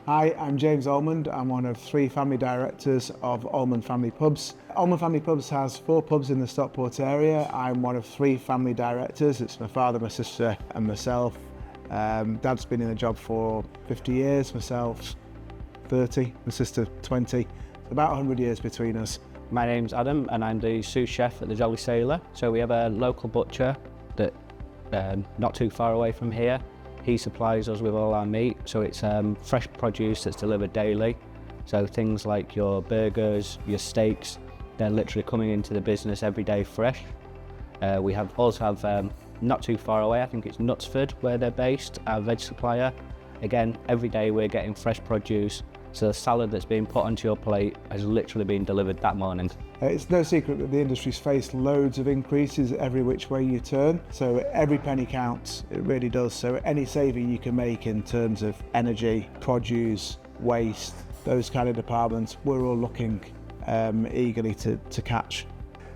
Hi, I'm James Almond. I'm one of 3 family directors of Almond Family Pubs. Almond Family Pubs has 4 pubs in the Stockport area. I'm one of 3 family directors. It's my father, my sister and myself. Dad's been in the job for 50 years, myself 30, my sister 20. About 100 years between us. My name's Adam and I'm the sous chef at the Jolly Sailor. So we have a local butcher that not too far away from here. He supplies us with all our meat, so it's fresh produce that's delivered daily. So things like your burgers, your steaks, they're literally coming into the business every day fresh. We also have not too far away, I think it's Knutsford where they're based, our veg supplier. Again, every day we're getting fresh produce. So the salad that's being put onto your plate has literally been delivered that morning. It's no secret that the industry's faced loads of increases every which way you turn. So every penny counts, it really does. So any saving you can make in terms of energy, produce, waste, those kind of departments, we're all looking eagerly to catch.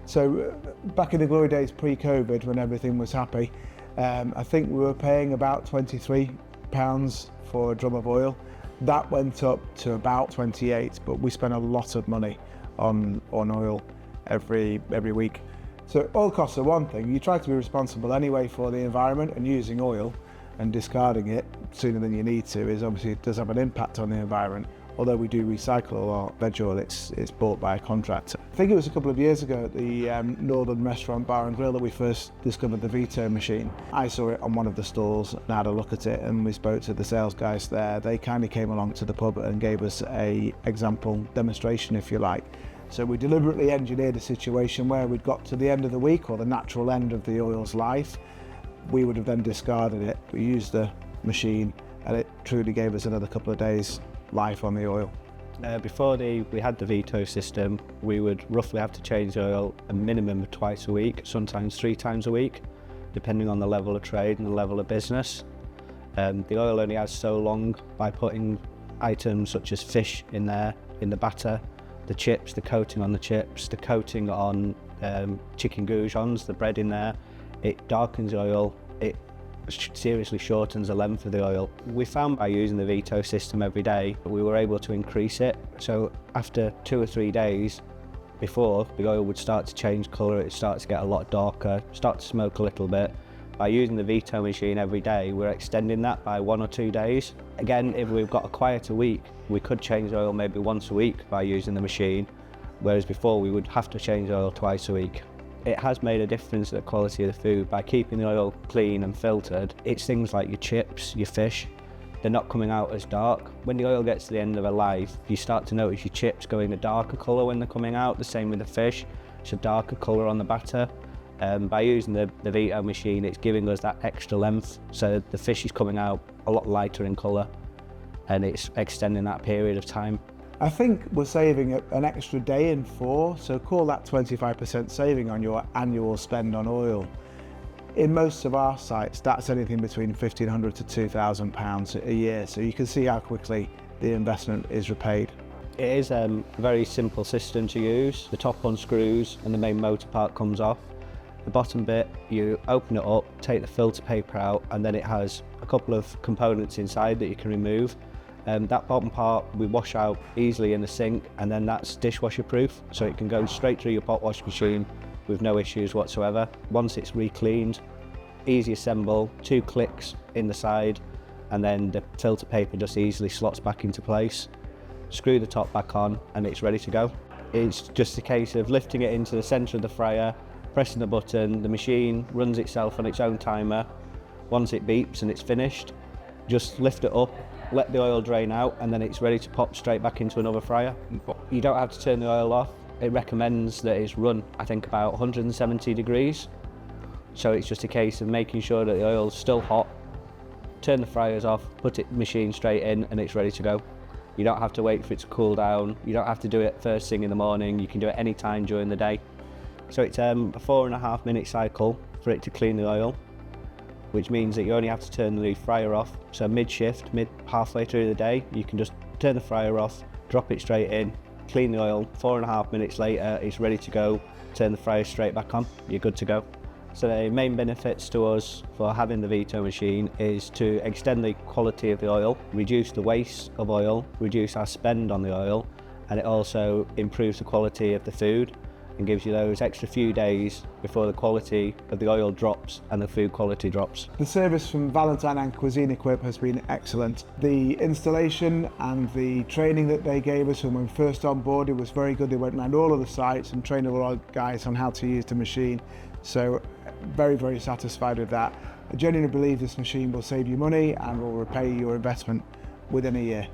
So back in the glory days pre-COVID, when everything was happy, I think we were paying about £23 for a drum of oil. That went up to about 28, but we spent a lot of money on oil every week. So oil costs are one thing. You try to be responsible anyway for the environment, and using oil and discarding it sooner than you need to is obviously, it does have an impact on the environment. Although we do recycle our veg oil, it's bought by a contractor. I think it was a couple of years ago at the Northern Restaurant Bar and Grill that we first discovered the Vito machine. I saw it on one of the stalls and had a look at it, and we spoke to the sales guys there. They kindly came along to the pub and gave us a example demonstration, if you like. So we deliberately engineered a situation where we'd got to the end of the week, or the natural end of the oil's life. We would have then discarded it. We used the machine and it truly gave us another couple of days life on the oil. Before we had the Vito system, we would roughly have to change the oil a minimum of twice a week, sometimes 3 times a week, depending on the level of trade and the level of business. The oil only has so long by putting items such as fish in there, in the batter, the chips, the coating on the chips, the coating on chicken goujons, the bread in there. It darkens the oil, it seriously shortens the length of the oil. We found by using the Vito system every day, we were able to increase it. So after 2 or 3 days, before, the oil would start to change colour, it starts to get a lot darker, start to smoke a little bit. By using the Vito machine every day, we're extending that by 1 or 2 days. Again, if we've got a quieter week, we could change the oil maybe once a week by using the machine, whereas before we would have to change the oil twice a week. It has made a difference to the quality of the food by keeping the oil clean and filtered. It's things like your chips, your fish, they're not coming out as dark. When the oil gets to the end of a life, you start to notice your chips going a darker colour when they're coming out, the same with the fish. It's a darker colour on the batter. By using the Vito machine, it's giving us that extra length, so the fish is coming out a lot lighter in colour, and it's extending that period of time. I think we're saving an extra day in 4, so call that 25% saving on your annual spend on oil. In most of our sites, that's anything between £1,500 to £2,000 a year, so you can see how quickly the investment is repaid. It is a very simple system to use. The top unscrews and the main motor part comes off. The bottom bit, you open it up, take the filter paper out, and then it has a couple of components inside that you can remove. That bottom part we wash out easily in the sink, and then that's dishwasher proof, so it can go straight through your pot wash machine with no issues whatsoever. Once it's re-cleaned, easy assemble, 2 clicks in the side, and then the filter paper just easily slots back into place. Screw the top back on and it's ready to go. It's just a case of lifting it into the centre of the fryer, pressing the button, the machine runs itself on its own timer. Once it beeps and it's finished, just lift it up, let the oil drain out, and then it's ready to pop straight back into another fryer. You don't have to turn the oil off. It recommends that it's run, I think, about 170 degrees. So it's just a case of making sure that the oil's still hot, turn the fryers off, put the machine straight in, and it's ready to go. You don't have to wait for it to cool down. You don't have to do it first thing in the morning. You can do it any time during the day. So it's a 4.5 minute cycle for it to clean the oil, which means that you only have to turn the fryer off. So mid-shift, halfway through the day, you can just turn the fryer off, drop it straight in, clean the oil, 4.5 minutes later, it's ready to go, turn the fryer straight back on, you're good to go. So the main benefits to us for having the Vito machine is to extend the quality of the oil, reduce the waste of oil, reduce our spend on the oil, and it also improves the quality of the food and gives you those extra few days before the quality of the oil drops and the food quality drops. The service from Valentine and CuisinEquip has been excellent. The installation and the training that they gave us when we first on board, it was very good. They went around all of the sites and trained all our guys on how to use the machine. So very, very satisfied with that. I genuinely believe this machine will save you money and will repay your investment within a year.